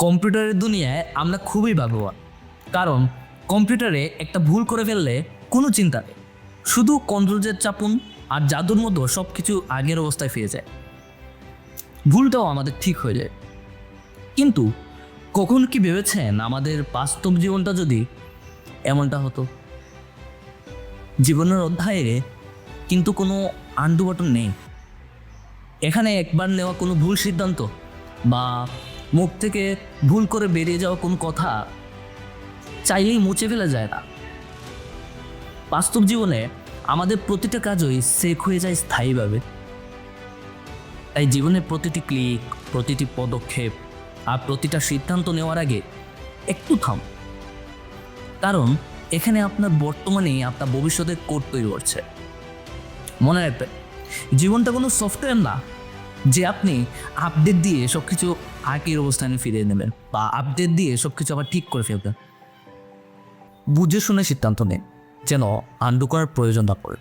কম্পিউটারের দুনিয়ায় আমরা খুবই ভাগ্যবান, কারণ কম্পিউটারে একটা ভুল করে ফেললে কোনো চিন্তা নেই, শুধু কন্ট্রোল চাপুন আর জাদুর মতো সব কিছু আগের অবস্থায় ফিরে যায়। ভুলটাও আমাদের ঠিক হয়ে যায়। কিন্তু কখন কি ভেবেছেন আমাদের বাস্তব জীবনটা যদি এমনটা হতো? জীবনের অধ্যায়ে কিন্তু কোনো আন্ডু বাটন নেই। এখানে একবার নেওয়া কোনো ভুল সিদ্ধান্ত বা মুখ থেকে ভুল করে বেরিয়ে যাওয়া কোনো কথা চাইলেই মুছে ফেলা যায় না। বাস্তব জীবনে আমাদের প্রতিটা কাজই শেখ হয়ে যায় স্থায়ীভাবে। তাই জীবনের প্রতিটি ক্লিক, প্রতিটি পদক্ষেপ আর প্রতিটা সিদ্ধান্ত নেওয়ার আগে একটু থাম, কারণ এখানে আপনার বর্তমানেই আপনার ভবিষ্যতের কোড তৈরি করছে। মনে রাখবেন, জীবনটা কোনো সফটওয়্যার না যে আপনি আপডেট দিয়ে সব কিছু আগের অবস্থানে ফিরিয়ে নেবেন বা আপডেট দিয়ে সব কিছু আবার ঠিক করে ফেলবেন। বুঝে শুনে সিদ্ধান্ত নিন, যেন আন্ডু করার প্রয়োজন না পড়ে।